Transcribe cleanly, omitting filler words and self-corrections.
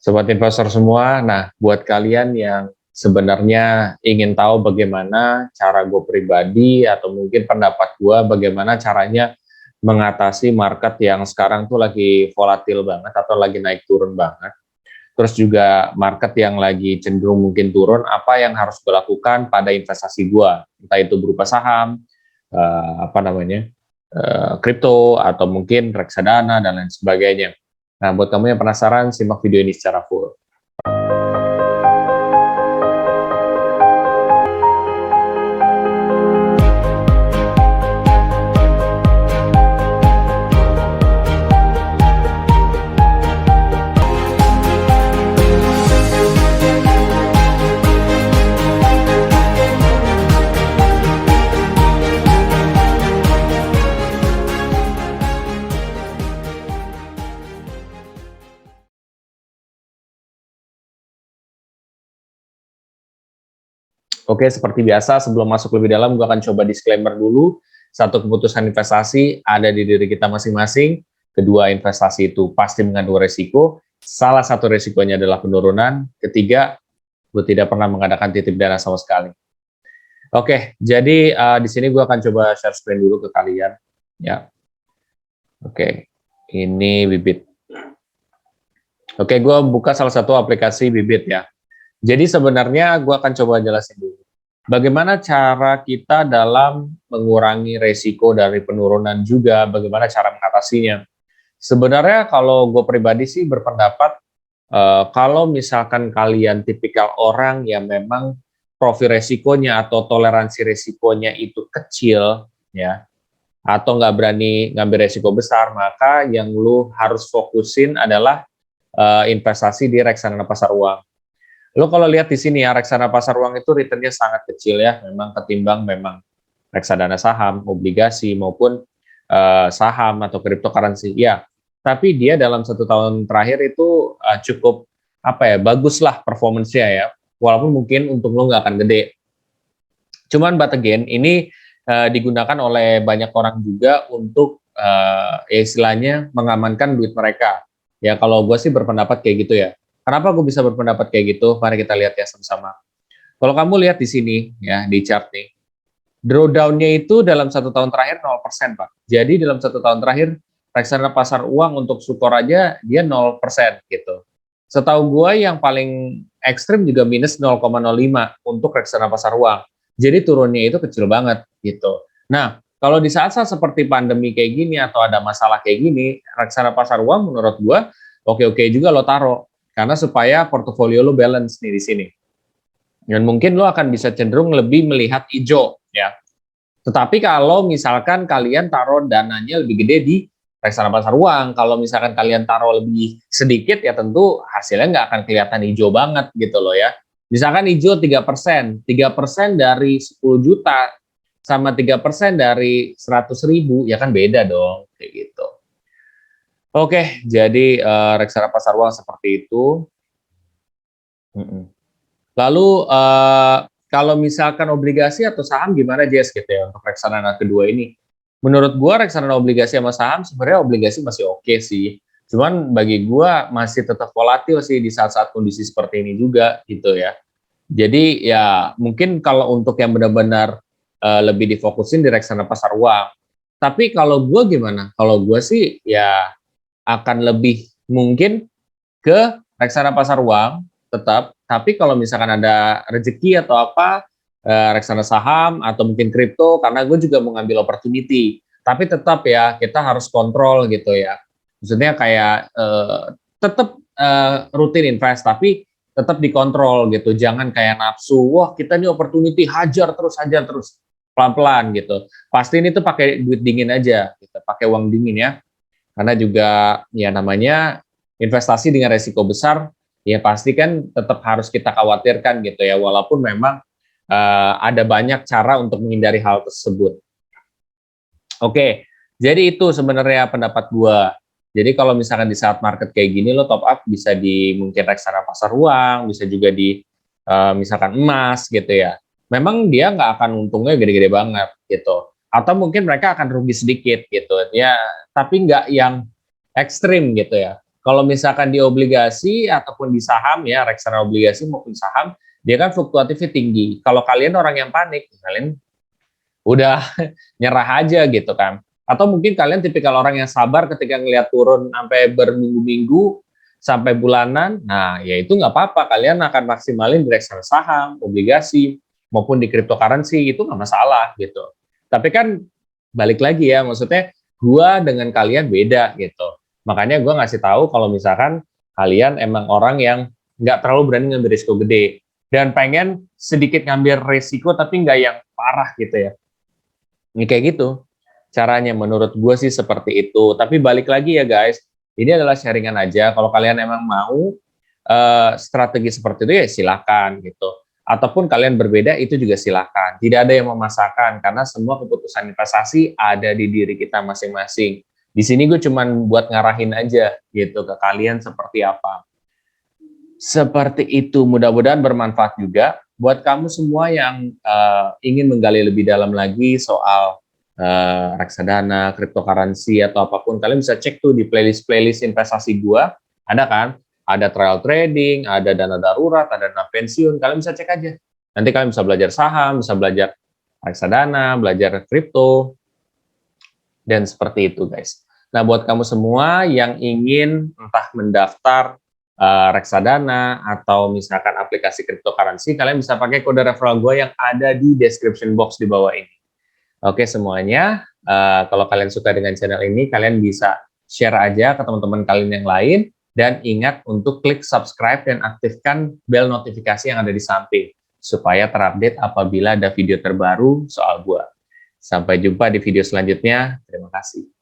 Sobat investor semua, nah buat kalian yang sebenarnya ingin tahu bagaimana cara gue pribadi atau mungkin pendapat gue bagaimana caranya mengatasi market yang sekarang tuh lagi volatil banget atau lagi naik turun banget. Terus juga market yang lagi cenderung mungkin turun, apa yang harus gue lakukan pada investasi gue, entah itu berupa saham, kripto, atau mungkin reksadana dan lain sebagainya. Nah, buat kamu yang penasaran, simak video ini secara full. Oke, seperti biasa, sebelum masuk lebih dalam, gue akan coba disclaimer dulu. Satu, keputusan investasi ada di diri kita masing-masing. Kedua, investasi itu pasti mengandung resiko. Salah satu resikonya adalah penurunan. Ketiga, gue tidak pernah mengadakan titip dana sama sekali. Oke, jadi di sini gue akan coba share screen dulu ke kalian. Ya, oke, ini Bibit. Oke, gue buka salah satu aplikasi Bibit ya. Jadi sebenarnya gue akan coba jelasin dulu. Bagaimana cara kita dalam mengurangi resiko dari penurunan juga, bagaimana cara mengatasinya. Sebenarnya kalau gue pribadi sih berpendapat, kalau misalkan kalian tipikal orang yang memang profil resikonya atau toleransi resikonya itu kecil, ya, atau nggak berani ngambil resiko besar, maka yang lu harus fokusin adalah investasi di reksadana pasar uang. Lo kalau lihat di sini ya, reksadana pasar uang itu returnnya sangat kecil ya, memang ketimbang memang reksadana saham, obligasi maupun saham atau cryptocurrency. Ya, tapi dia dalam 1 tahun terakhir itu cukup bagus lah performance-nya ya. Walaupun mungkin untung lo nggak akan gede. Cuman but again, ini digunakan oleh banyak orang juga untuk istilahnya mengamankan duit mereka. Ya kalau gue sih berpendapat kayak gitu ya. Kenapa gue bisa berpendapat kayak gitu? Mari kita lihat ya sama-sama. Kalau kamu lihat di sini ya di chart nih, drawdown-nya itu dalam 1 tahun terakhir 0%, Pak. Jadi dalam 1 tahun terakhir reksadana pasar uang untuk Sukor aja dia 0% gitu. Setahu gue yang paling ekstrim juga minus 0,05 untuk reksadana pasar uang. Jadi turunnya itu kecil banget gitu. Nah, kalau di saat-saat seperti pandemi kayak gini atau ada masalah kayak gini, reksadana pasar uang menurut gue oke-oke juga lo taruh. Karena supaya portofolio lo balance nih di sini. Dan mungkin lo akan bisa cenderung lebih melihat hijau ya. Tetapi kalau misalkan kalian taruh dananya lebih gede di reksadana pasar uang, kalau misalkan kalian taruh lebih sedikit ya tentu hasilnya nggak akan kelihatan hijau banget gitu loh ya. Misalkan hijau 3%, 3% dari 10 juta sama 3% dari 100.000 ya kan beda dong kayak gitu. Oke, jadi reksadana pasar uang seperti itu. Lalu kalau misalkan obligasi atau saham gimana Jess gitu ya untuk reksadana kedua ini? Menurut gua reksadana obligasi sama saham sebenarnya obligasi masih oke sih. Cuman bagi gua masih tetap volatil sih di saat-saat kondisi seperti ini juga gitu ya. Jadi ya mungkin kalau untuk yang benar-benar lebih difokusin di reksadana pasar uang. Tapi kalau gua gimana? Kalau gua sih ya akan lebih mungkin ke reksadana pasar uang tetap, tapi kalau misalkan ada rezeki atau apa, reksadana saham atau mungkin kripto, karena gue juga mau ngambil opportunity. Tapi tetap ya, kita harus kontrol gitu ya. Maksudnya kayak tetap rutin invest, tapi tetap dikontrol gitu. Jangan kayak nafsu, wah kita ini opportunity, hajar terus, pelan-pelan gitu. Pasti ini tuh pakai duit dingin aja, gitu. Pakai uang dingin ya. Karena juga ya namanya investasi dengan resiko besar, ya pasti kan tetap harus kita khawatirkan gitu ya, walaupun memang ada banyak cara untuk menghindari hal tersebut. Oke, jadi itu sebenarnya pendapat gua. Jadi kalau misalkan di saat market kayak gini lo top up bisa di mungkin reksadana pasar uang, bisa juga di misalkan emas gitu ya. Memang dia nggak akan untungnya gede-gede banget gitu. Atau mungkin mereka akan rugi sedikit gitu ya, tapi nggak yang ekstrim gitu ya. Kalau misalkan di obligasi ataupun di saham ya, reksadana obligasi maupun saham, dia kan fluktuatifnya tinggi. Kalau kalian orang yang panik, kalian udah nyerah aja gitu kan. Atau mungkin kalian tipikal orang yang sabar ketika ngelihat turun sampai berminggu-minggu, sampai bulanan, nah ya itu nggak apa-apa, kalian akan maksimalin di reksadana saham, obligasi, maupun di cryptocurrency, itu nggak masalah gitu. Tapi kan balik lagi ya, maksudnya gua dengan kalian beda gitu. Makanya gua ngasih tahu kalau misalkan kalian emang orang yang nggak terlalu berani ngambil risiko gede, dan pengen sedikit ngambil risiko tapi nggak yang parah gitu ya. Ini kayak gitu caranya, menurut gue sih seperti itu. Tapi balik lagi ya guys, ini adalah sharingan aja. Kalau kalian emang mau strategi seperti itu ya silakan gitu. Ataupun kalian berbeda itu juga silakan. Tidak ada yang memaksakan karena semua keputusan investasi ada di diri kita masing-masing. Di sini gue cuman buat ngarahin aja gitu ke kalian seperti apa. Seperti itu, mudah-mudahan bermanfaat juga buat kamu semua yang ingin menggali lebih dalam lagi soal reksadana, cryptocurrency atau apapun. Kalian bisa cek tuh di playlist investasi gua, ada kan? Ada trial trading, ada dana darurat, ada dana pensiun. Kalian bisa cek aja. Nanti kalian bisa belajar saham, bisa belajar reksadana, belajar kripto, dan seperti itu guys. Nah, buat kamu semua yang ingin entah mendaftar reksadana atau misalkan aplikasi cryptocurrency, kalian bisa pakai kode referral gue yang ada di description box di bawah ini. Oke semuanya, kalau kalian suka dengan channel ini, kalian bisa share aja ke teman-teman kalian yang lain, dan ingat untuk klik subscribe dan aktifkan bel notifikasi yang ada di samping, supaya terupdate apabila ada video terbaru soal gua. Sampai jumpa di video selanjutnya, terima kasih.